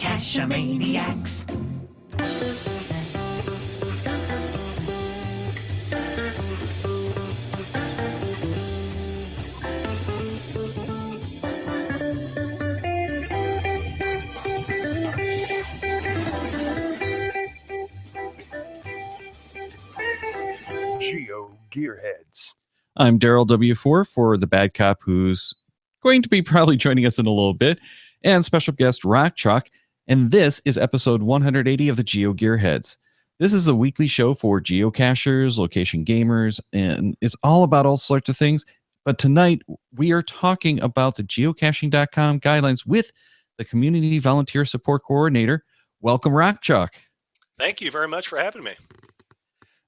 Geocachomaniacs. GeoGearHeads. I'm Daryl W4 for the Bad Cop, who's going to be probably joining us in a little bit, and special guest Rock Chalk. And this is episode 180 of the GeoGearHeads. This is a weekly show for geocachers, location gamers, and it's all about all sorts of things. But tonight, we are talking about the geocaching.com guidelines with the Community Volunteer Support Coordinator. Welcome, Rock Chalk. Thank you very much for having me.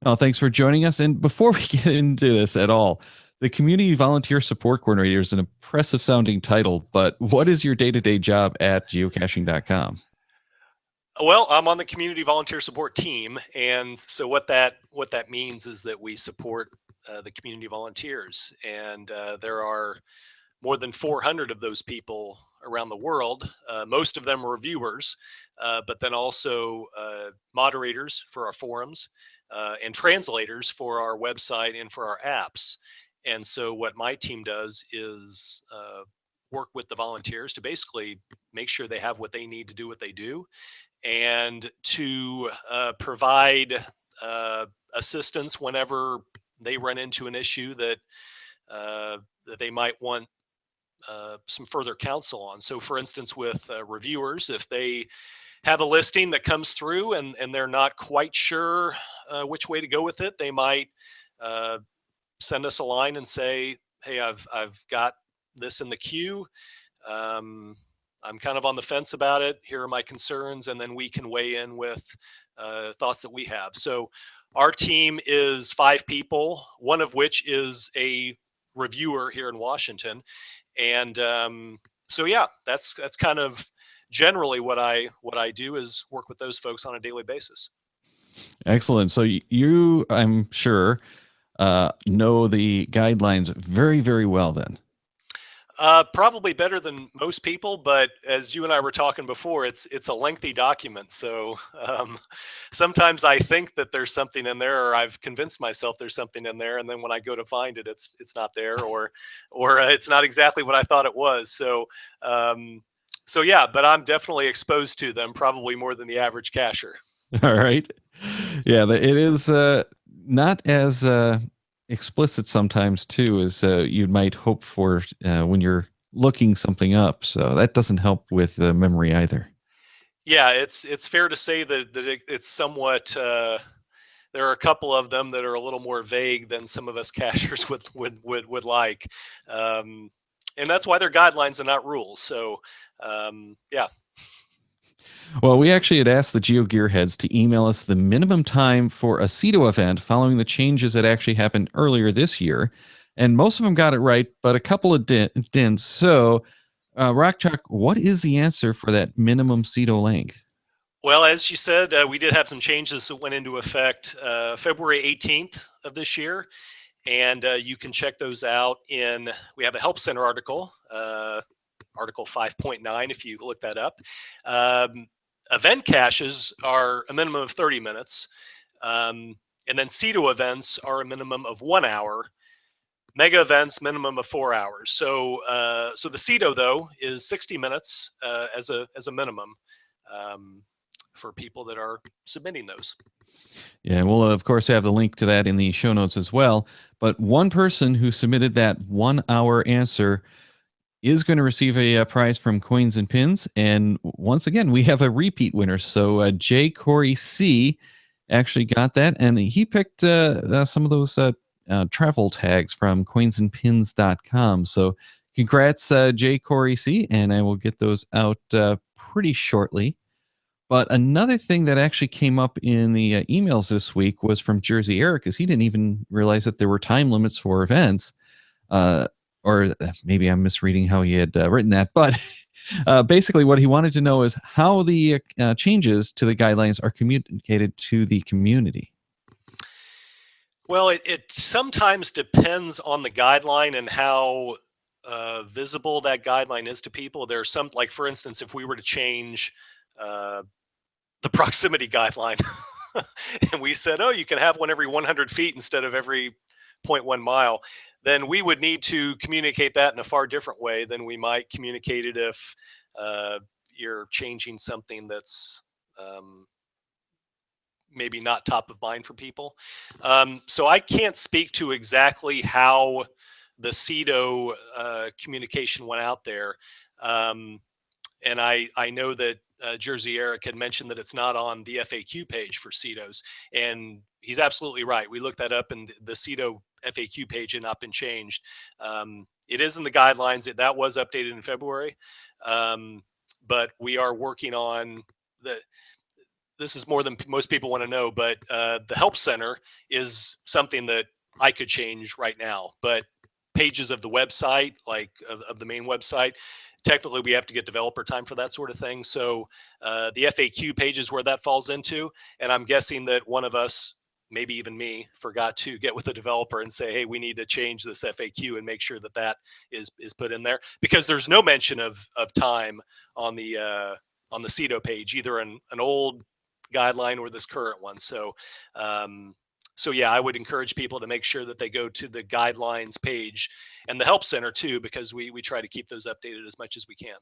Oh, thanks for joining us. And before we get into this at all, the Community Volunteer Support Coordinator is an impressive sounding title, but what is your day-to-day job at geocaching.com? Well, I'm on the Community Volunteer Support team, and so what that means is that we support the community volunteers, and there are more than 400 of those people around the world. Most of them are reviewers, but then also moderators for our forums, and translators for our website and for our apps. And so what my team does is work with the volunteers to basically make sure they have what they need to do what they do, and to provide assistance whenever they run into an issue that they might want some further counsel on. So for instance, with reviewers, if they have a listing that comes through and they're not quite sure which way to go with it, they might send us a line and say, hey, I've got this in the queue. I'm kind of on the fence about it. Here are my concerns. And then we can weigh in with thoughts that we have. So our team is 5 people, one of which is a reviewer here in Washington. And so, yeah, that's kind of generally what I do is work with those folks on a daily basis. Excellent. So you, I'm sure, know the guidelines very, very well then. Probably better than most people, but as you and I were talking before, it's a lengthy document. So sometimes I think that there's something in there, or I've convinced myself there's something in there, and then when I go to find it, it's not there, or it's not exactly what I thought it was. So so yeah, but I'm definitely exposed to them, probably more than the average cacher. All right. Yeah, it is not as explicit sometimes too as you might hope for when you're looking something up. So that doesn't help with memory either. Yeah, it's fair to say that it's somewhat. There are a couple of them that are a little more vague than some of us cachers would like, and that's why they're guidelines and not rules. So yeah. Well, we actually had asked the GeoGearHeads to email us the minimum time for a CETO event following the changes that actually happened earlier this year. And most of them got it right, but a couple of didn't. So, Rock Chalk, what is the answer for that minimum CETO length? Well, as you said, we did have some changes that went into effect February 18th of this year. And you can check those out we have a Help Center article, Article 5.9, if you look that up. Event caches are a minimum of 30 minutes. And then CETO events are a minimum of 1 hour. Mega events, minimum of 4 hours. So so the CETO, though, is 60 minutes as a minimum for people that are submitting those. Yeah, we'll, of course, have the link to that in the show notes as well. But one person who submitted that 1 hour answer is going to receive a prize from Coins and Pins. And once again, we have a repeat winner. So J. Corey C. actually got that, and he picked some of those travel tags from coinsandpins.com. So congrats, J. Corey C., and I will get those out pretty shortly. But another thing that actually came up in the emails this week was from Jersey Eric, because he didn't even realize that there were time limits for events. Or maybe I'm misreading how he had written that, but basically what he wanted to know is how the changes to the guidelines are communicated to the community. Well, it sometimes depends on the guideline and how visible that guideline is to people. There are some, like for instance, if we were to change uh, the proximity guideline. And we said, oh, you can have one every 100 feet instead of every 0.1 mile, then we would need to communicate that in a far different way than we might communicate it if you're changing something that's maybe not top of mind for people. So I can't speak to exactly how the CEDO communication went out there. And I know that Jersey Eric had mentioned that it's not on the FAQ page for CEDOs, and he's absolutely right. We looked that up, and the CEDO FAQ page had not been changed. It is in the guidelines. That was updated in February, but we are working on the. This is more than most people want to know, but the help center is something that I could change right now. But pages of the website, like of the main website, technically we have to get developer time for that sort of thing. So the FAQ page is where that falls into. And I'm guessing that one of us, maybe even me, forgot to get with the developer and say, hey, we need to change this FAQ and make sure that that is put in there, because there's no mention of time on the CEDO page, either an old guideline or this current one. So so yeah, I would encourage people to make sure that they go to the guidelines page and the help center too, because we try to keep those updated as much as we can.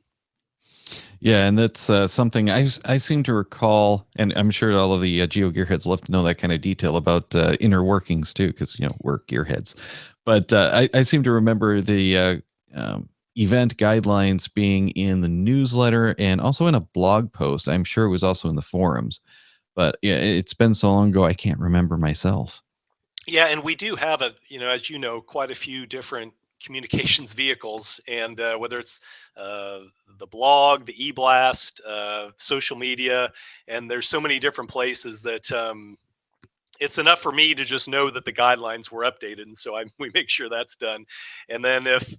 Yeah, and that's something I seem to recall, and I'm sure all of the GeoGearHeads love to know that kind of detail about inner workings too, because we're gearheads. But I seem to remember the event guidelines being in the newsletter and also in a blog post. I'm sure it was also in the forums, but yeah, it's been so long ago I can't remember myself. Yeah, and we do have as you know, quite a few different communications vehicles, and whether it's the blog, the e-blast, social media, and there's so many different places that it's enough for me to just know that the guidelines were updated, and so we make sure that's done. And then if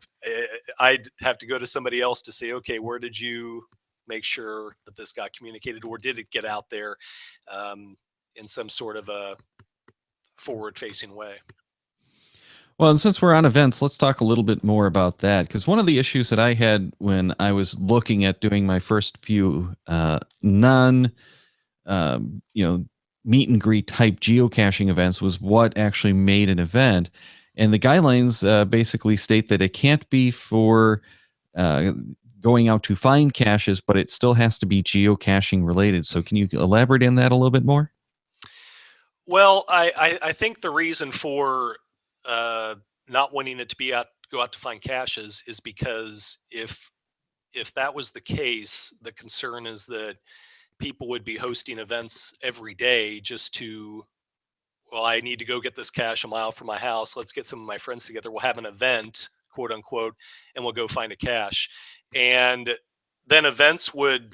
I'd have to go to somebody else to say, okay, where did you make sure that this got communicated, or did it get out there in some sort of a forward-facing way? Well, and since we're on events, let's talk a little bit more about that. Because one of the issues that I had when I was looking at doing my first few non, you know, meet and greet type geocaching events was what actually made an event. And the guidelines basically state that it can't be for uh, going out to find caches, but it still has to be geocaching related. So can you elaborate on that a little bit more? Well, I think the reason for uh, not wanting it to be go out to find caches is because if that was the case, the concern is that people would be hosting events every day just to, well, I need to go get this cache a mile from my house. Let's get some of my friends together. We'll have an event, quote unquote, and we'll go find a cache. And then events would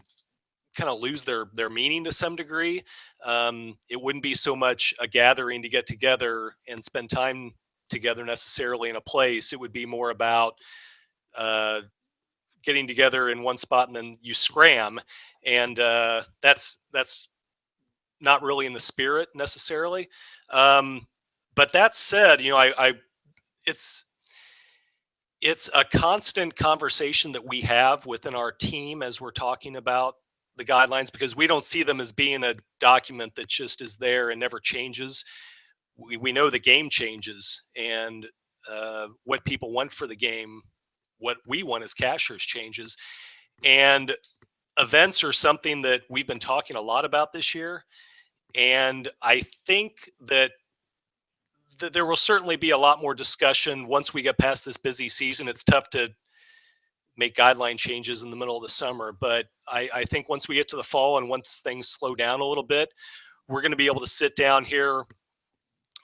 kind of lose their meaning to some degree. It wouldn't be so much a gathering to get together and spend time together necessarily in a place. It would be more about getting together in one spot and then you scram, and that's not really in the spirit necessarily. But that said, it's it's a constant conversation that we have within our team as we're talking about the guidelines, because we don't see them as being a document that just is there and never changes. We know the game changes, and what people want for the game, what we want as cachers changes. And events are something that we've been talking a lot about this year. And I think that there will certainly be a lot more discussion once we get past this busy season. It's tough to make guideline changes in the middle of the summer, but I think once we get to the fall and once things slow down a little bit, we're going to be able to sit down here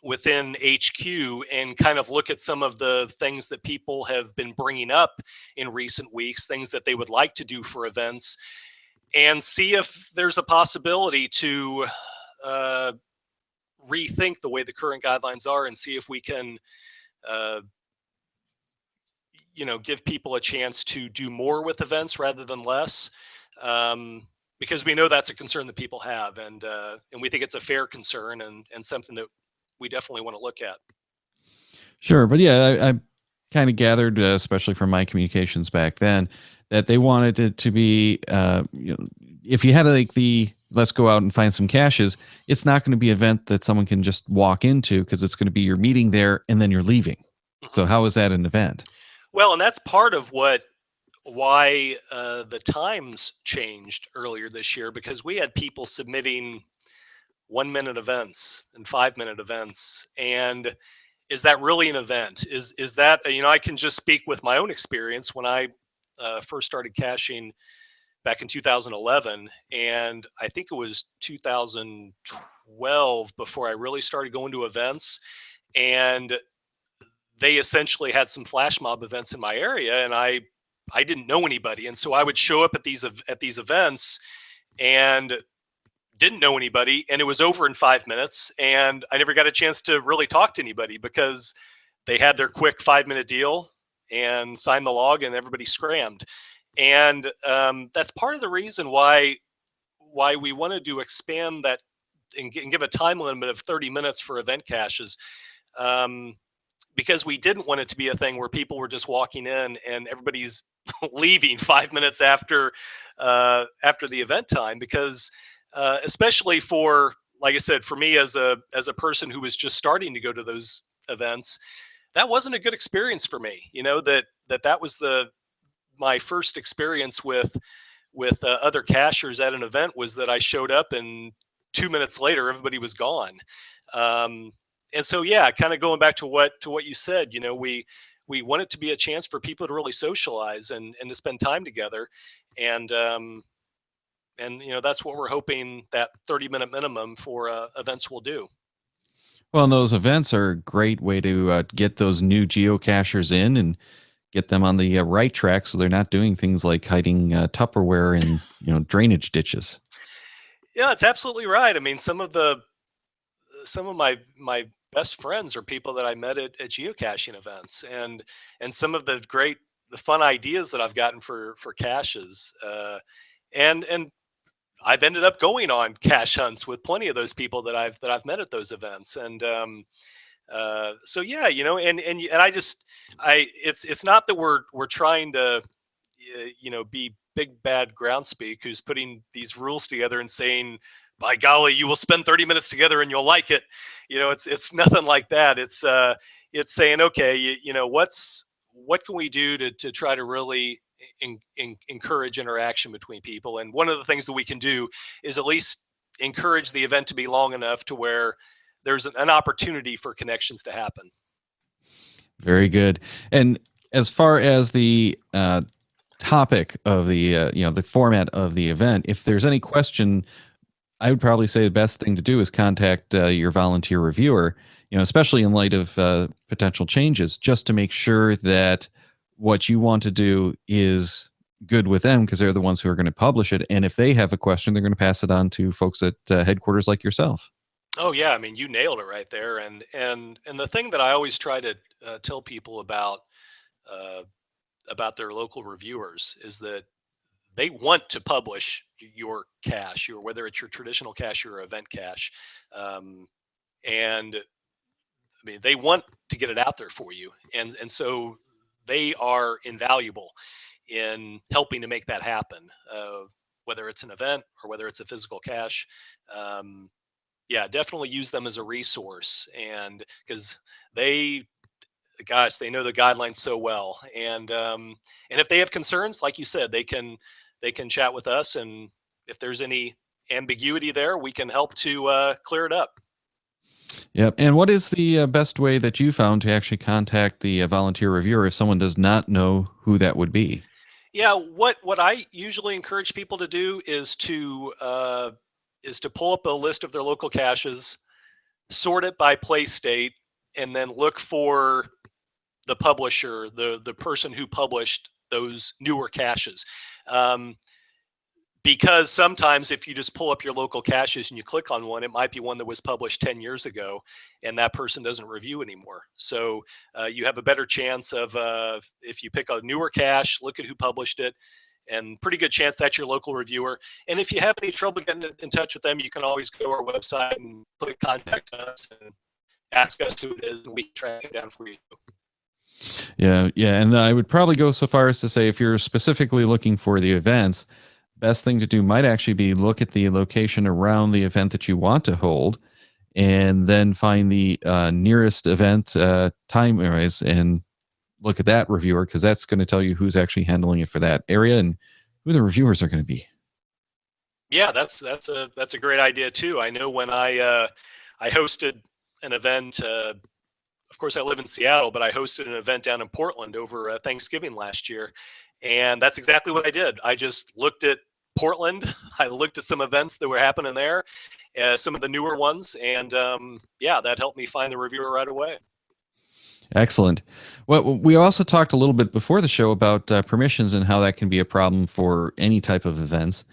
within HQ and kind of look at some of the things that people have been bringing up in recent weeks, things that they would like to do for events, and see if there's a possibility to rethink the way the current guidelines are, and see if we can give people a chance to do more with events rather than less, because we know that's a concern that people have, and we think it's a fair concern, and something that we definitely want to look at. Sure, but yeah, I kind of gathered, especially from my communications back then, that they wanted it to be, if you had like the let's go out and find some caches, it's not going to be an event that someone can just walk into because it's going to be you're meeting there and then you're leaving. Mhm. So how is that an event? Well, and that's part of why the times changed earlier this year, because we had people submitting 1 minute events and 5 minute events. And is that really an event? Is that, I can just speak with my own experience when I first started caching back in 2011, and I think it was 2012 before I really started going to events. And they essentially had some flash mob events in my area, and I didn't know anybody, and so I would show up at these events and didn't know anybody, and it was over in 5 minutes, and I never got a chance to really talk to anybody because they had their quick 5 minute deal and signed the log, and everybody scrammed. And that's part of the reason why we wanted to expand that and give a time limit of 30 minutes for event caches. Um, because we didn't want it to be a thing where people were just walking in and everybody's leaving 5 minutes after the event time. Because especially for, like I said, for me as a person who was just starting to go to those events, that wasn't a good experience for me. That was my first experience with other cachers at an event, was that I showed up and 2 minutes later everybody was gone. Um, and so, yeah, kind of going back to what you said, we want it to be a chance for people to really socialize and to spend time together. And that's what we're hoping that 30-minute minimum for events will do. Well, and those events are a great way to get those new geocachers in and get them on the right track, so they're not doing things like hiding Tupperware in drainage ditches. Yeah, it's absolutely right. I mean, some of my best friends are people that I met at geocaching events, and some of the fun ideas that I've gotten for caches, and I've ended up going on cache hunts with plenty of those people that I've met at those events. And so, yeah, and it's not that we're trying to be big bad groundspeak who's putting these rules together and saying, by golly, you will spend 30 minutes together and you'll like it. It's nothing like that. It's saying, okay, what can we do to try to really encourage interaction between people? And one of the things that we can do is at least encourage the event to be long enough to where there's an opportunity for connections to happen. Very good. And as far as the topic of the the format of the event, if there's any question, I would probably say the best thing to do is contact your volunteer reviewer, especially in light of potential changes, just to make sure that what you want to do is good with them, because they're the ones who are going to publish it. And if they have a question, they're going to pass it on to folks at headquarters like yourself. Oh yeah, I mean, you nailed it right there. And the thing that I always try to tell people uh, about their local reviewers is that they want to publish your cache, or whether it's your traditional cache or event cache. Um, and I mean, they want to get it out there for you. And so they are invaluable in helping to make that happen, whether it's an event or whether it's a physical cache. Um, yeah, definitely use them as a resource. And because they, gosh, they know the guidelines so well. And if they have concerns, like you said, they can chat with us, and if there's any ambiguity there, we can help to clear it up. Yep. And what is the best way that you found to actually contact the volunteer reviewer if someone does not know who that would be? Yeah, what I usually encourage people to do is to pull up a list of their local caches, sort it by place state, and then look for the publisher, the person who published those newer caches. Um, because sometimes if you just pull up your local caches and you click on one, it might be one that was published 10 years ago and that person doesn't review anymore. So you have a better chance of, if you pick a newer cache, look at who published it, and pretty good chance that's your local reviewer. And if you have any trouble getting in touch with them, you can always go to our website and click contact us and ask us who it is, and we can track it down for you. Yeah, yeah, and I would probably go so far as to say if you're specifically looking for the events, best thing to do might actually be look at the location around the event that you want to hold, and then find the nearest event time wise and look at that reviewer, because that's going to tell you who's actually handling it for that area and who the reviewers are going to be. Yeah, that's a great idea too. I know when I hosted an event. Of course, I live in Seattle, but I hosted an event down in Portland over Thanksgiving last year, and that's exactly what I did. I just looked at Portland. I looked at some events that were happening there, some of the newer ones, and yeah, that helped me find the reviewer right away. Excellent. Well, we also talked a little bit before the show about permissions and how that can be a problem for any type of events.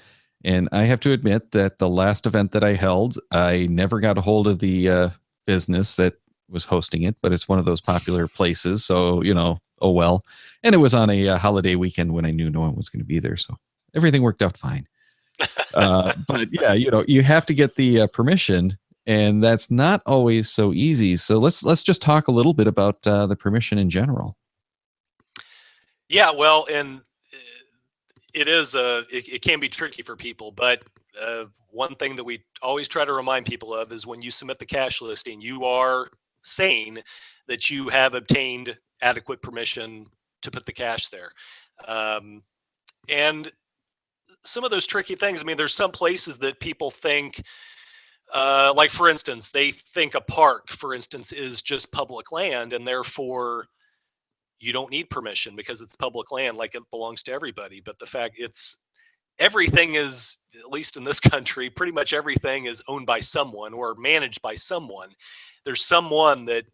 And I have to admit that the last event that I held, I never got a hold of the business that was hosting it, but it's one of those popular places. So, oh well. And it was on a holiday weekend when I knew no one was going to be there. So everything worked out fine. But yeah, you have to get the permission, and that's not always so easy. So let's just talk a little bit about the permission in general. Yeah, well, and it is it can be tricky for people, but one thing that we always try to remind people of is when you submit the cash listing, you are saying that you have obtained adequate permission to put the cash there. Um, and some of those tricky things, I mean, there's some places that people think, like for instance, they think a park, for instance, is just public land, and therefore you don't need permission because it's public land, like it belongs to everybody. But the fact it's everything is, at least in this country, pretty much everything is owned by someone or managed by someone. There's someone that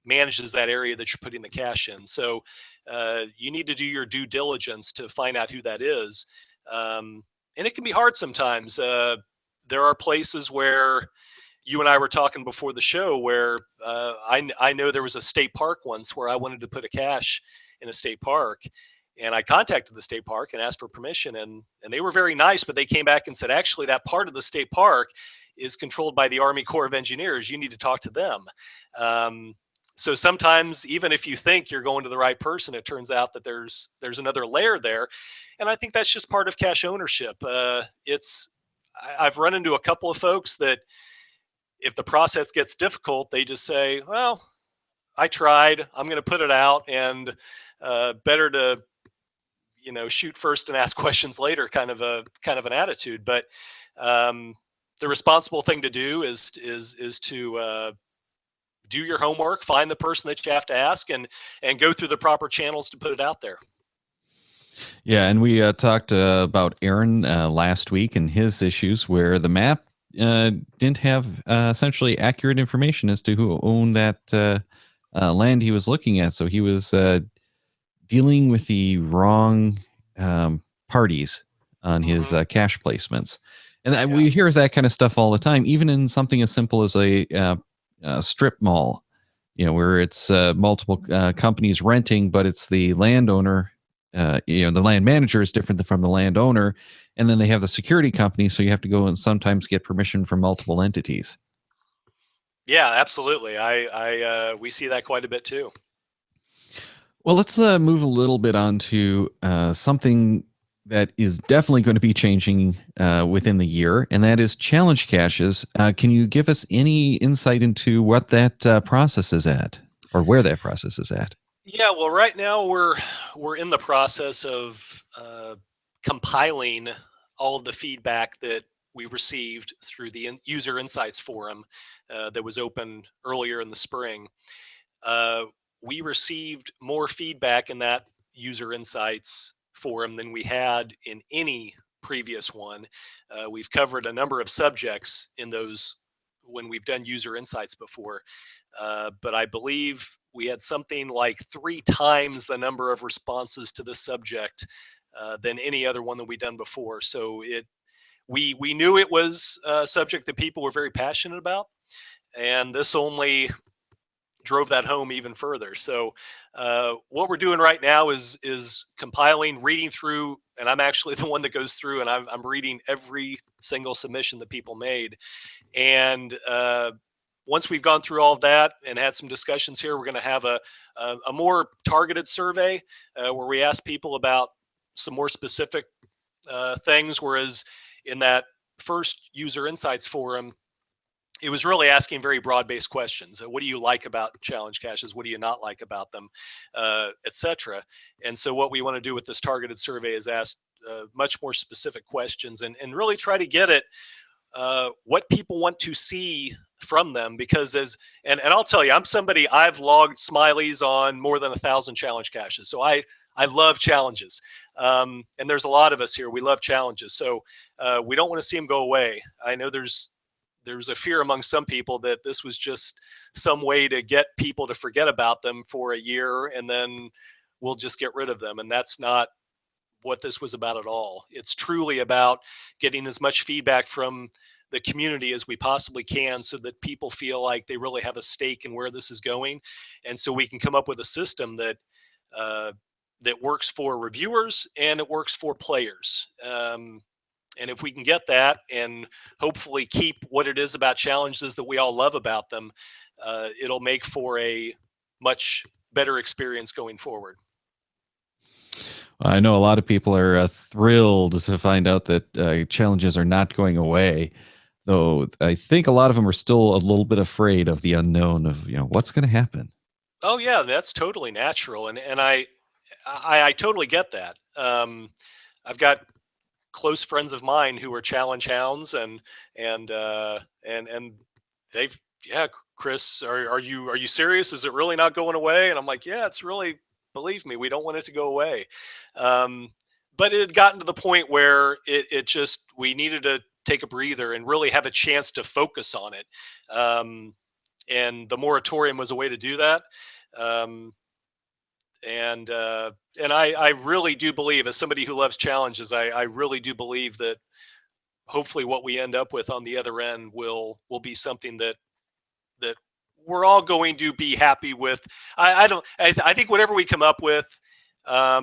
manages that area that you're putting the cash in. So you need to do your due diligence to find out who that is. And it can be hard sometimes. There are places where you and I were talking before the show where I know there was a state park once where I wanted to put a cache in a state park. And I contacted the state park and asked for permission, and they were very nice, but they came back and said, actually, that part of the state park is controlled by the Army Corps of Engineers. You need to talk to them. So sometimes, even if you think you're going to the right person, it turns out that there's another layer there, and I think that's just part of cache ownership. I've run into a couple of folks that, if the process gets difficult, they just say, "Well, I tried. I'm going to put it out, and better to shoot first and ask questions later," kind of an attitude. But the responsible thing to do is to do your homework, find the person that you have to ask, and go through the proper channels to put it out there. Yeah, and we talked about Aaron last week and his issues where the map didn't have essentially accurate information as to who owned that land he was looking at. So he was dealing with the wrong parties on his cash placements. And we hear that kind of stuff all the time, even in something as simple as a strip mall, where it's multiple companies renting, but it's the landowner. The land manager is different from the landowner, and then they have the security company, so you have to go and sometimes get permission from multiple entities. Yeah, absolutely. We see that quite a bit too. Well, let's move a little bit on to something that is definitely going to be changing within the year, and that is challenge caches. Can you give us any insight into what that process is at, or where that process is at? Yeah, well, right now we're in the process of compiling all of the feedback that we received through the user insights forum that was open earlier in the spring. We received more feedback in that user insights forum than we had in any previous one. We've covered a number of subjects in those when we've done user insights before, but I believe we had something like 3 times the number of responses to this subject than any other one that we've done before. So we knew it was a subject that people were very passionate about, and this only drove that home even further. So what we're doing right now is compiling, reading through, and I'm actually the one that goes through and I'm reading every single submission that people made. And once we've gone through all of that and had some discussions here, we're going to have a more targeted survey where we ask people about some more specific things, whereas in that first user insights forum, it was really asking very broad-based questions. What do you like about challenge caches? What do you not like about them, etc. And so what we want to do with this targeted survey is ask much more specific questions and really try to get at what people want to see from them. Because and I'll tell you, I'm somebody, I've logged smileys on more than 1,000 challenge caches. So I love challenges. And there's a lot of us here. We love challenges. So we don't want to see them go away. I know there's a fear among some people that this was just some way to get people to forget about them for a year and then we'll just get rid of them. And that's not what this was about at all. It's truly about getting as much feedback from the community as we possibly can so that people feel like they really have a stake in where this is going. And so we can come up with a system that that works for reviewers and it works for players. And if we can get that and hopefully keep what it is about challenges that we all love about them, it'll make for a much better experience going forward. I know a lot of people are thrilled to find out that challenges are not going away, though I think a lot of them are still a little bit afraid of the unknown of, what's going to happen. Oh yeah, that's totally natural, and I totally get that. I've got close friends of mine who are challenge hounds, and they've, yeah, Chris, are you serious? Is it really not going away? And I'm like, yeah, it's really, believe me, we don't want it to go away. But it had gotten to the point where it just, we needed to take a breather and really have a chance to focus on it. And the moratorium was a way to do that. And I really do believe, as somebody who loves challenges, I really do believe that hopefully what we end up with on the other end will be something that we're all going to be happy with. I think whatever we come up with, a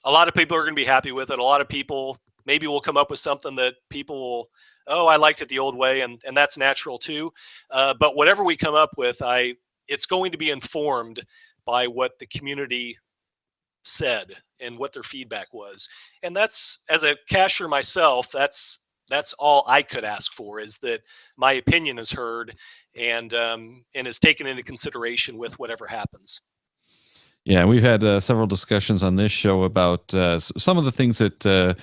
lot of people are going to be happy with it. A lot of people maybe will come up with something that people will, oh, I liked it the old way, and that's natural too. But whatever we come up with, it's going to be informed by what the community said and what their feedback was. And that's, as a cacher myself, that's all I could ask for, is that my opinion is heard and is taken into consideration with whatever happens. Yeah, we've had several discussions on this show about some of the things that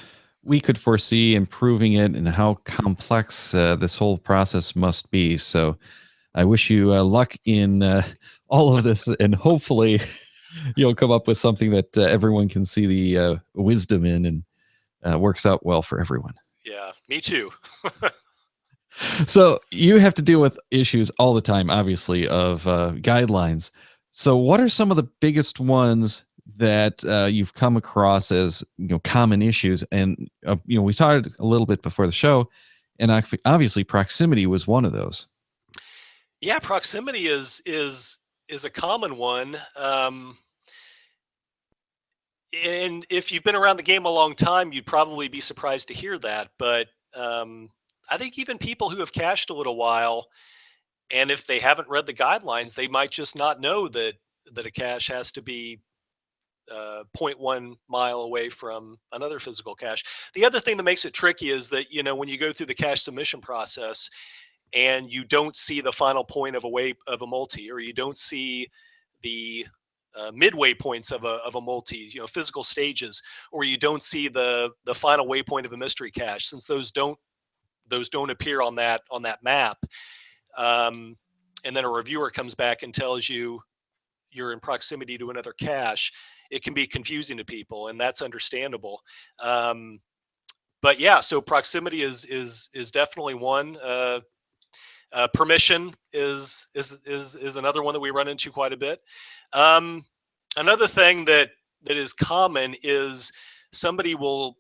we could foresee improving it and how complex this whole process must be. So I wish you luck in all of this, and hopefully you'll come up with something that everyone can see the wisdom in and works out well for everyone. Yeah, me too. So you have to deal with issues all the time, obviously, of guidelines. So what are some of the biggest ones that you've come across as common issues? And we talked a little bit before the show, and obviously proximity was one of those. Yeah, proximity is a common one. And if you've been around the game a long time, you'd probably be surprised to hear that. But I think even people who have cached a little while, and if they haven't read the guidelines, they might just not know that a cache has to be 0.1 mile away from another physical cache. The other thing that makes it tricky is that, when you go through the cache submission process and you don't see the final point of a multi, or you don't see the midway points of a multi, physical stages, or you don't see the final waypoint of a mystery cache, since those don't appear on that map. And then a reviewer comes back and tells you you're in proximity to another cache. It can be confusing to people, and that's understandable. But yeah, so proximity is definitely one. Permission is another one that we run into quite a bit. Another thing that is common is somebody will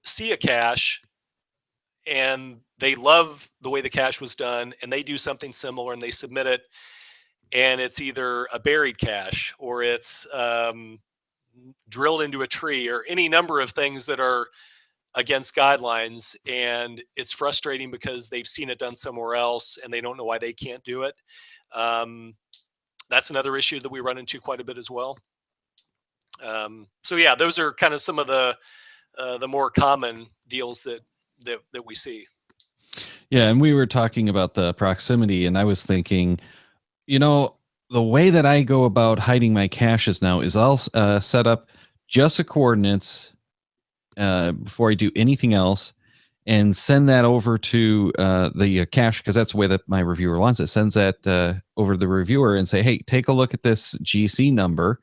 see a cache and they love the way the cache was done, and they do something similar and they submit it, and it's either a buried cache or it's drilled into a tree, or any number of things that are against guidelines, and it's frustrating because they've seen it done somewhere else and they don't know why they can't do it. That's another issue that we run into quite a bit as well. So yeah, those are kind of some of the the more common deals that we see. Yeah, and we were talking about the proximity, and I was thinking, you know, the way that I go about hiding my caches now is I'll set up just the coordinates before I do anything else, and send that over to the cache, because that's the way that my reviewer wants it. Sends that over to the reviewer and say, hey, take a look at this GC number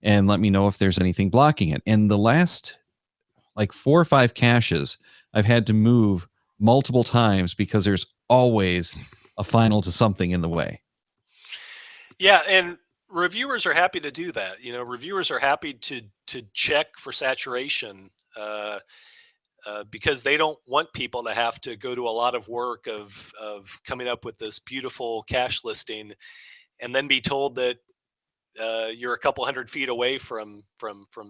and let me know if there's anything blocking it. And the last like 4 or 5 caches I've had to move multiple times because there's always a final to something in the way. Yeah, and reviewers are happy to do that. Reviewers are happy to check for saturation, because they don't want people to have to go to a lot of work of coming up with this beautiful cache listing and then be told that you're a couple 100 feet away from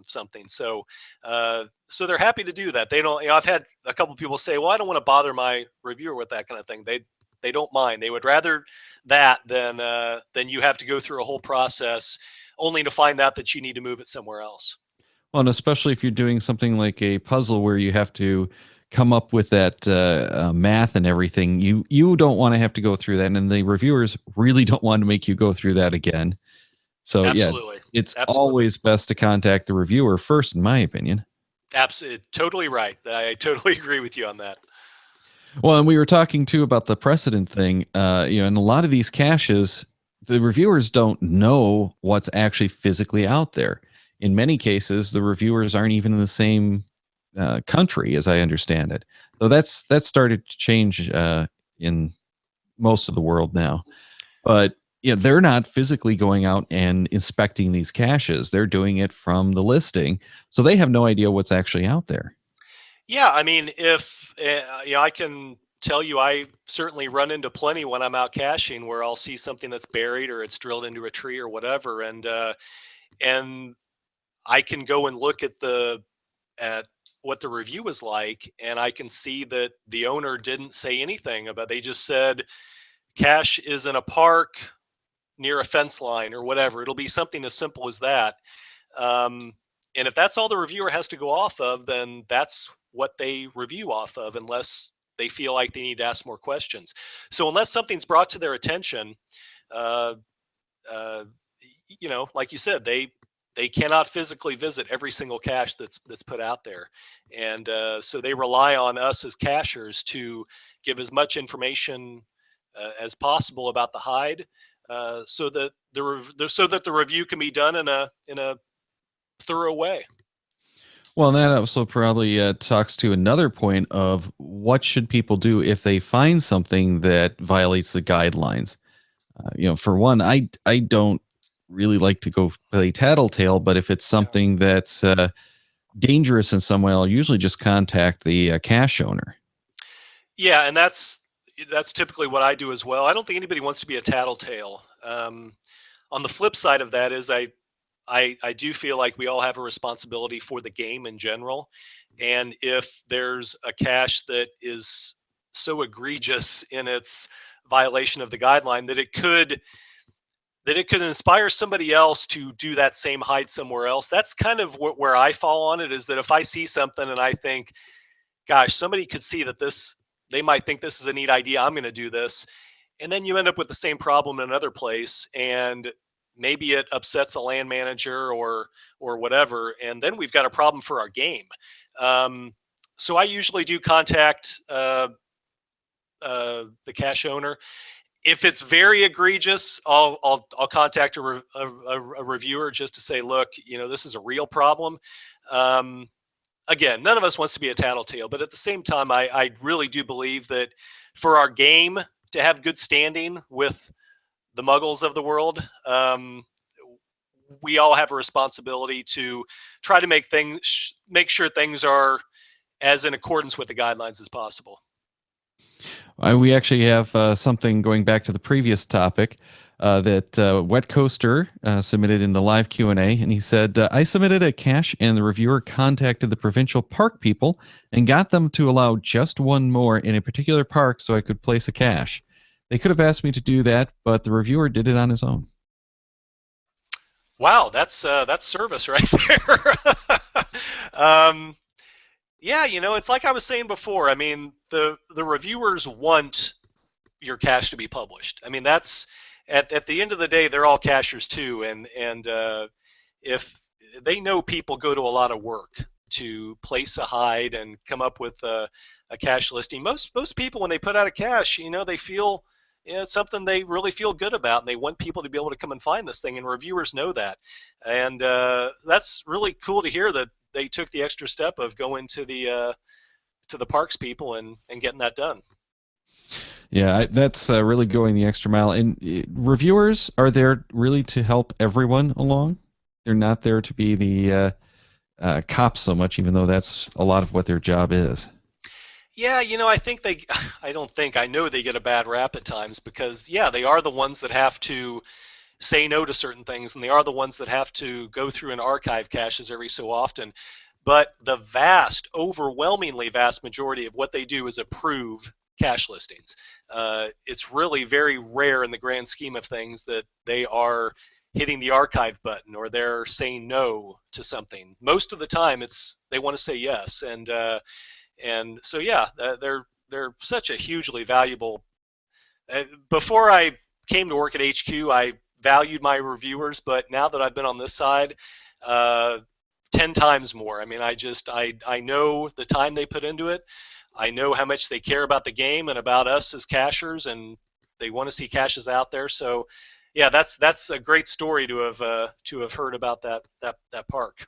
something. So they're happy to do that. They don't. I've had a couple people say, "Well, I don't want to bother my reviewer with that kind of thing." They don't mind. They would rather that than you have to go through a whole process only to find out that you need to move it somewhere else. Well, and especially if you're doing something like a puzzle where you have to come up with that math and everything, you don't want to have to go through that, and the reviewers really don't want to make you go through that again. So yeah, Absolutely. it's Absolutely. always best to contact the reviewer first, in my opinion. Absolutely. Totally right. I totally agree with you on that. Well, and we were talking too about the precedent thing. In a lot of these caches, the reviewers don't know what's actually physically out there. In many cases, the reviewers aren't even in the same country, as I understand it. Though that's started to change in most of the world now. But yeah, they're not physically going out and inspecting these caches. They're doing it from the listing, so they have no idea what's actually out there. Yeah, I mean, if I can tell you, I certainly run into plenty when I'm out caching where I'll see something that's buried or it's drilled into a tree or whatever, and I can go and look at what the review was like, and I can see that the owner didn't say anything about. They just said cache is in a park near a fence line or whatever. It'll be something as simple as that. Um, and if that's all the reviewer has to go off of, then that's what they review off of, unless they feel like they need to ask more questions. So unless something's brought to their attention, uh, uh, like you said, they cannot physically visit every single cache that's put out there, and so they rely on us as cachers to give as much information as possible about the hide, so that the review can be done in a thorough way. Well, that also probably talks to another point of what should people do if they find something that violates the guidelines. For one, I don't really like to go play tattletale, but if it's Yeah. something that's dangerous in some way, I'll usually just contact the cache owner. Yeah, and that's typically what I do as well. I don't think anybody wants to be a tattletale. On the flip side of that is I do feel like we all have a responsibility for the game in general. And if there's a cache that is so egregious in its violation of the guideline that it could inspire somebody else to do that same hide somewhere else, that's kind of where I fall on it, is that if I see something and I think, gosh, somebody could see that they might think this is a neat idea, I'm going to do this. And then you end up with the same problem in another place, and maybe it upsets a land manager or whatever, and then we've got a problem for our game. So I usually do contact the cache owner. If it's very egregious, I'll contact a reviewer just to say, look, this is a real problem. Again, none of us wants to be a tattletale, but at the same time, I really do believe that for our game to have good standing with the muggles of the world, we all have a responsibility to try to make sure things are as in accordance with the guidelines as possible. We actually have something going back to the previous topic that Wet Coaster submitted in the live Q&A, and he said, I submitted a cache and the reviewer contacted the provincial park people and got them to allow just one more in a particular park so I could place a cache. They could have asked me to do that, but the reviewer did it on his own. Wow, that's service right there. um, Yeah, it's like I was saying before. I mean, the reviewers want your cache to be published. I mean, that's at the end of the day, they're all cachers too, and if they know people go to a lot of work to place a hide and come up with a cache listing. Most people when they put out a cache, they feel it's something they really feel good about, and they want people to be able to come and find this thing. And reviewers know that, and that's really cool to hear that they took the extra step of going to the parks people and getting that done. Yeah, that's really going the extra mile. And reviewers are there really to help everyone along. They're not there to be the cops so much, even though that's a lot of what their job is. Yeah, I think I don't think, I know they get a bad rap at times because, yeah, they are the ones that have to say no to certain things, and they are the ones that have to go through and archive caches every so often. But the overwhelmingly vast majority of what they do is approve cache listings. It's really very rare in the grand scheme of things that they are hitting the archive button or they're saying no to something. Most of the time, they want to say yes, and so yeah, they're such a hugely valuable. Before I came to work at HQ, I valued my reviewers, but now that I've been on this side, uh, 10 times more. I mean, I know the time they put into it. I know how much they care about the game and about us as cachers, and they want to see caches out there. So, yeah, that's a great story to have heard about that park.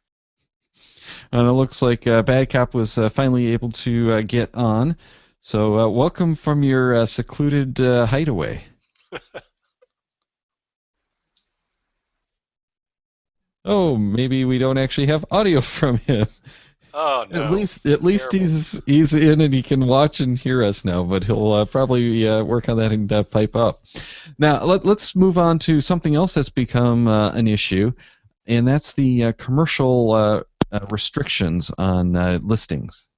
And it looks like Bad Cop was finally able to get on. So welcome from your secluded hideaway. Oh, maybe we don't actually have audio from him. Oh At no, least, at least terrible. he's in and he can watch and hear us now. But he'll probably work on that and pipe up. Now let's move on to something else that's become an issue, and that's the commercial restrictions on listings.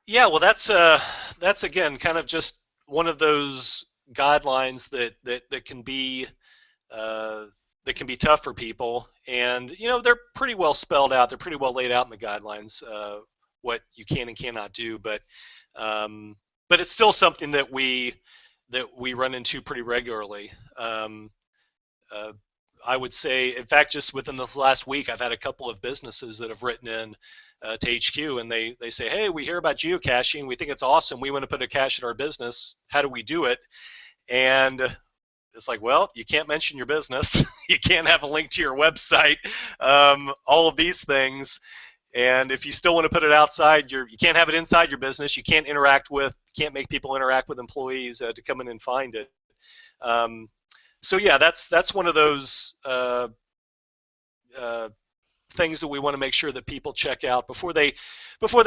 Yeah, well, that's again kind of just one of those guidelines that can be uh, tough for people, and they're pretty well spelled out. They're pretty well laid out in the guidelines, what you can and cannot do. Um, but it's still something that we run into pretty regularly. Uh, I would say, in fact, just within the last week, I've had a couple of businesses that have written in to HQ, and they say, "Hey, we hear about geocaching. We think it's awesome. We want to put a cache in our business. How do we do it?" And it's like, well, you can't mention your business. You can't have a link to your website. All of these things. And if you still want to put it outside, you can't have it inside your business. You can't make people interact with employees to come in and find it. Um, so yeah, that's one of those uh, things that we want to make sure that people check out before they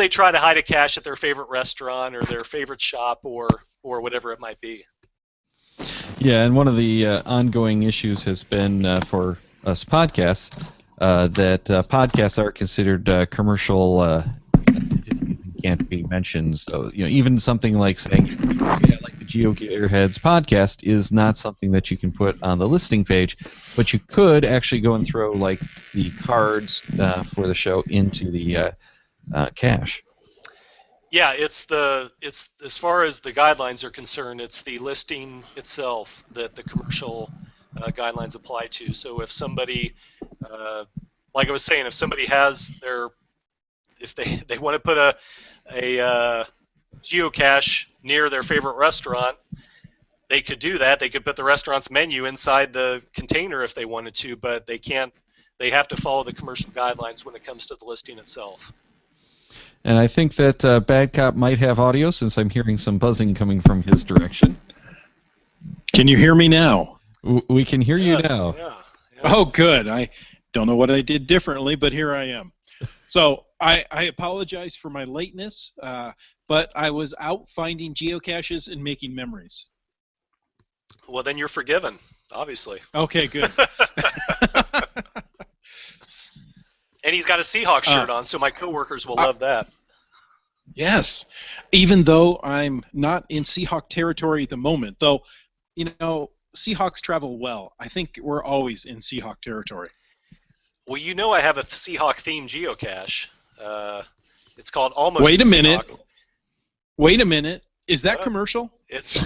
try to hide a cache at their favorite restaurant or their favorite shop or whatever it might be. Yeah, and one of the ongoing issues has been for us podcasts that podcasts are considered commercial entities and can't be mentioned. So, even something like saying, yeah, like the GeoGearHeads podcast is not something that you can put on the listing page, but you could actually go and throw like the cards for the show into the cache. Yeah, it's as far as the guidelines are concerned, it's the listing itself that the commercial guidelines apply to. So if somebody, uh, like I was saying, if somebody has if they want to put a geocache near their favorite restaurant, they could do that. They could put the restaurant's menu inside the container if they wanted to, but they can't. They have to follow the commercial guidelines when it comes to the listing itself. And I think that Bad Cop might have audio since I'm hearing some buzzing coming from his direction. Can you hear me now? We can hear you Yes, now. yeah. Oh, good. I don't know what I did differently, but here I am. So I apologize for my lateness, but I was out finding geocaches and making memories. Well, then you're forgiven, obviously. Okay, good. And he's got a Seahawks shirt on, so my coworkers will love that. Yes. Even though I'm not in Seahawk territory at the moment, though, Seahawks travel well. I think we're always in Seahawk territory. Well, I have a Seahawk themed geocache. It's called Almost Wait a minute. Seahawk. Wait a minute. Is that What? commercial? It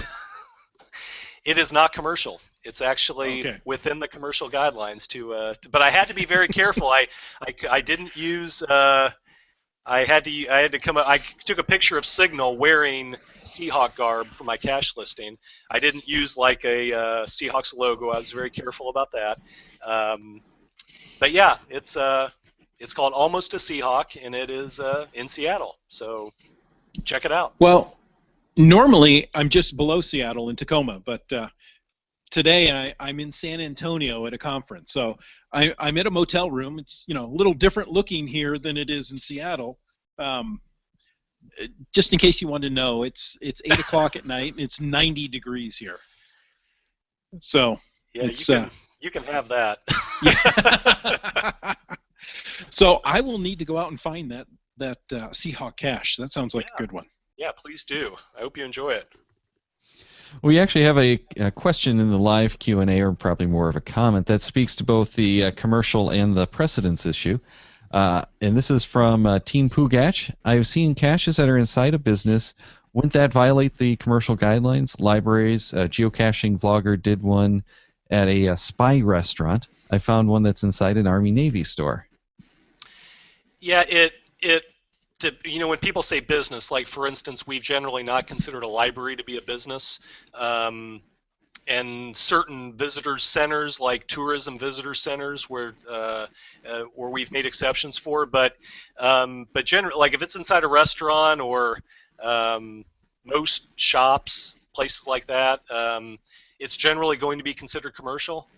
is not commercial. It's actually within the commercial guidelines but I had to be very careful. I didn't use I had to come up. I took a picture of Signal wearing Seahawk garb for my cache listing. I didn't use like a Seahawks logo. I was very careful about that. But yeah, it's called Almost a Seahawk, and it is in Seattle. So check it out. Well, normally I'm just below Seattle in Tacoma, but today I'm in San Antonio at a conference. So I'm at a motel room. It's a little different looking here than it is in Seattle. Just in case you want to know, it's 8 o'clock at night and it's 90 degrees here. So yeah, it's you can have that. So I will need to go out and find that Seahawk cache. That sounds like a good one. Yeah, please do. I hope you enjoy it. We actually have a question in the live Q&A, or probably more of a comment, that speaks to both the commercial and the precedence issue. And this is from Team Pugach. I've seen caches that are inside a business. Wouldn't that violate the commercial guidelines? Libraries, geocaching vlogger did one at a spy restaurant. I found one that's inside an Army-Navy store. Yeah, when people say business, like for instance, we've generally not considered a library to be a business, and certain visitor centers, like tourism visitor centers, where we've made exceptions for. But generally, like if it's inside a restaurant or most shops, places like that, it's generally going to be considered commercial.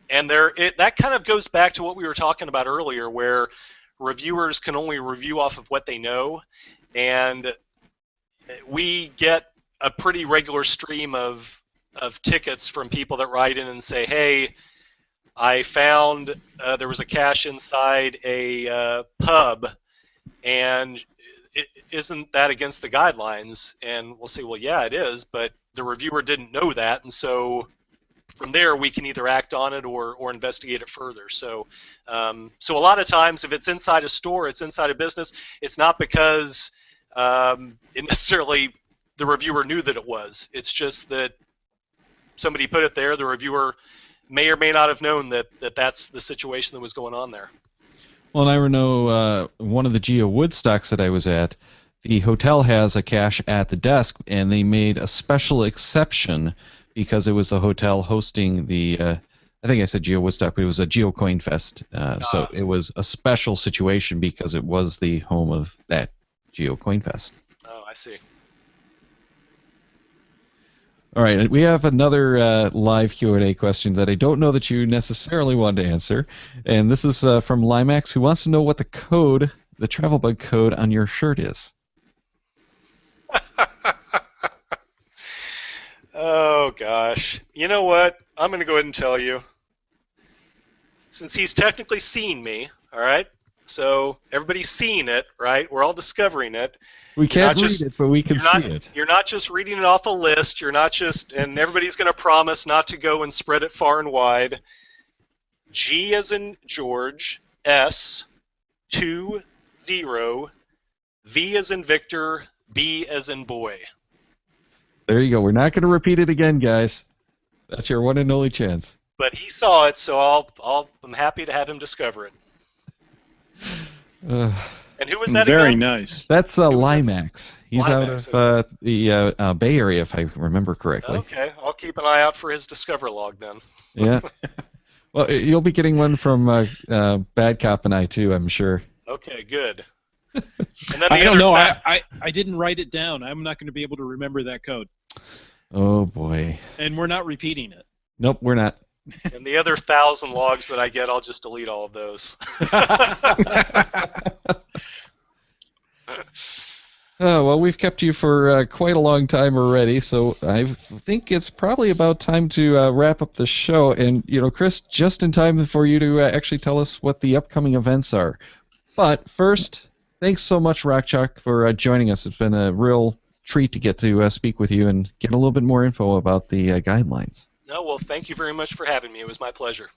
And that kind of goes back to what we were talking about earlier, where reviewers can only review off of what they know, and we get a pretty regular stream of tickets from people that write in and say, hey, I found there was a cache inside a pub, and isn't that against the guidelines? And we'll say, well, yeah, it is, but the reviewer didn't know that, and so from there we can either act on it or investigate it further. So so a lot of times if it's inside a store, it's inside a business, it's not because it necessarily the reviewer knew that it was. It's just that somebody put it there. The reviewer may or may not have known that that's the situation that was going on there. Well, and I know one of the Geo Woodstocks that I was at, the hotel has a cache at the desk, and they made a special exception because it was a hotel hosting the, I think I said Geo Woodstock, but it was a Geo Coin Fest. So it was a special situation because it was the home of that Geo Coin Fest. Oh, I see. All right, we have another live Q&A question that I don't know that you necessarily want to answer, and this is from Limax, who wants to know what the travel bug code on your shirt is. Oh, gosh. You know what? I'm going to go ahead and tell you. Since he's technically seen me, all right? So everybody's seeing it, right? We're all discovering it. We can't read it, but we can see it. You're not just reading it off a list. You're not just, and everybody's going to promise not to go and spread it far and wide. G as in George, S, 2, 0, V as in Victor, B as in boy. There you go. We're not going to repeat it again, guys. That's your one and only chance. But he saw it, so I'm happy to have him discover it. And who was that Very again? nice. That's Limax. He's Limax, out of the Bay Area, if I remember correctly. Okay, I'll keep an eye out for his Discover log then. Yeah. Well, you'll be getting one from Bad Cop and I, too, I'm sure. Okay, good. And then I don't know. I didn't write it down. I'm not going to be able to remember that code. Oh, boy. And we're not repeating it. Nope, we're not. And the other 1,000 logs that I get, I'll just delete all of those. Oh, well, we've kept you for quite a long time already, so I think it's probably about time to wrap up the show. And, Chris, just in time for you to actually tell us what the upcoming events are. But first, thanks so much, Rock Chalk, for joining us. It's been a real treat to get to speak with you and get a little bit more info about the guidelines. No, well, thank you very much for having me. It was my pleasure.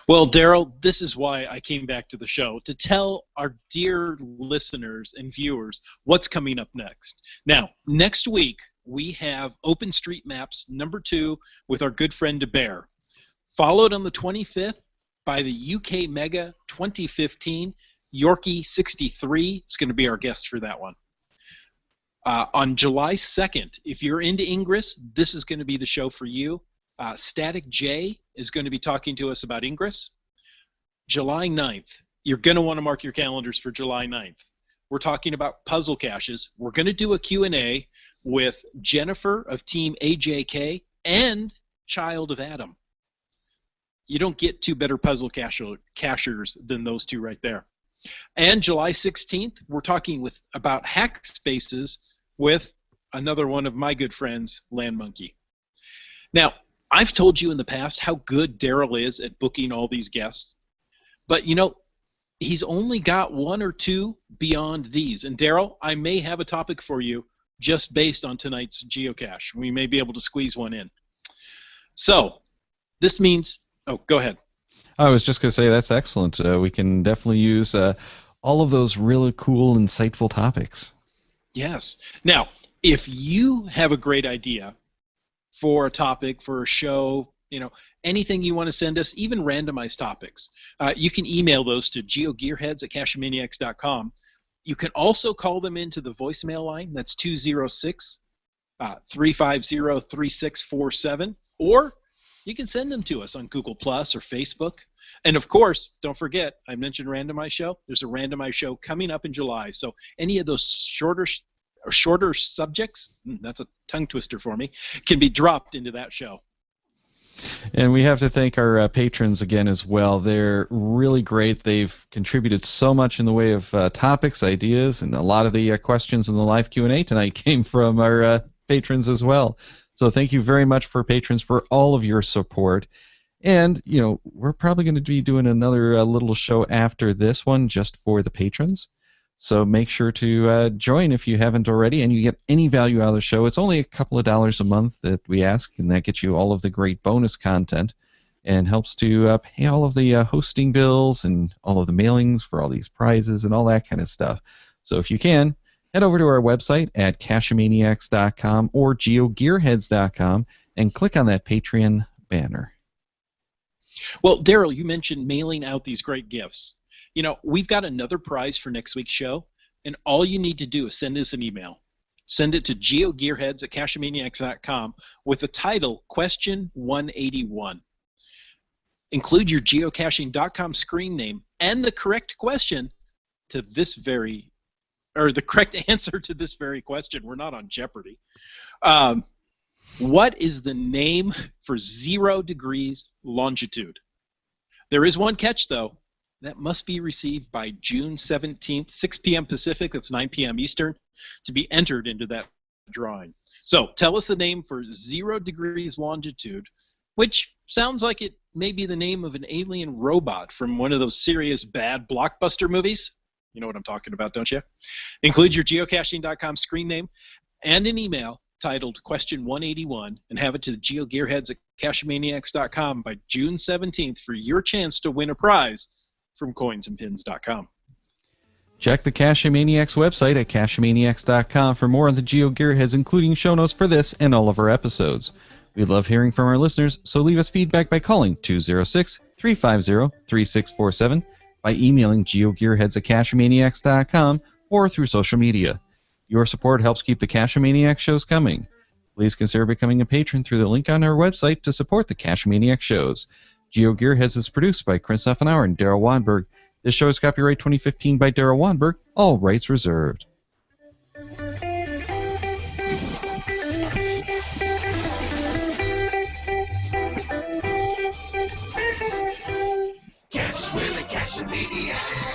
Well, Daryl, this is why I came back to the show, to tell our dear listeners and viewers what's coming up next. Now, next week, we have OpenStreetMaps #2 with our good friend DeBear, followed on the 25th by the UK Mega 2015. Yorkie 63 is going to be our guest for that one. On July 2nd, if you're into Ingress, this is going to be the show for you. Static J is going to be talking to us about Ingress. July 9th, you're going to want to mark your calendars for July 9th. We're talking about puzzle caches. We're going to do a Q&A with Jennifer of Team AJK and Child of Adam. You don't get two better puzzle cachers than those two right there. And July 16th, we're talking about hack spaces with another one of my good friends, Land Monkey. Now, I've told you in the past how good Daryl is at booking all these guests, but he's only got one or two beyond these. And Daryl, I may have a topic for you just based on tonight's geocache. We may be able to squeeze one in. So this means, go ahead. I was just going to say that's excellent. We can definitely use all of those really cool, insightful topics. Yes. Now, if you have a great idea for a topic, for a show, anything you want to send us, even randomized topics, you can email those to geogearheads@cachemaniacs.com. You can also call them into the voicemail line. That's 206-350-3647. Or you can send them to us on Google Plus or Facebook. And of course, don't forget, I mentioned randomized show. There's a randomized show coming up in July. So any of those shorter subjects, that's a tongue twister for me, can be dropped into that show. And we have to thank our patrons again as well. They're really great. They've contributed so much in the way of topics, ideas, and a lot of the questions in the live Q&A tonight came from our patrons as well. So thank you very much for patrons for all of your support. And, we're probably going to be doing another little show after this one just for the patrons. So make sure to join if you haven't already, and you get any value out of the show. It's only a couple of dollars a month that we ask, and that gets you all of the great bonus content and helps to pay all of the hosting bills and all of the mailings for all these prizes and all that kind of stuff. So if you can, head over to our website at cachemaniacs.com or geogearheads.com and click on that Patreon banner. Well, Daryl, you mentioned mailing out these great gifts. We've got another prize for next week's show, and all you need to do is send us an email. Send it to geogearheads@cachemaniacs.com with the title Question 181. Include your geocaching.com screen name and the correct question to the correct answer to this very question. We're not on Jeopardy. What is the name for 0 degrees longitude? There is one catch, though. That must be received by June 17th, 6 p.m. Pacific, that's 9 p.m. Eastern, to be entered into that drawing. So tell us the name for 0 degrees longitude, which sounds like it may be the name of an alien robot from one of those serious bad blockbuster movies. You know what I'm talking about, don't you? Include your geocaching.com screen name and an email titled Question 181 and have it to the geogearheads@cachemaniacs.com by June 17th for your chance to win a prize from coinsandpins.com. Check the Cachemaniacs website at cachemaniacs.com for more on the GeoGearHeads, including show notes for this and all of our episodes. We love hearing from our listeners, so leave us feedback by calling 206-350-3647, by emailing geogearheads@cachemaniacs.com, or through social media. Your support helps keep the Cachemaniacs shows coming. Please consider becoming a patron through the link on our website to support the Cachemaniacs shows. GeoGearHeads is produced by Chris Offenauer and Daryl Wadberg. This show is copyright 2015 by Daryl Wadberg, all rights reserved. Cash with the Cachemaniacs.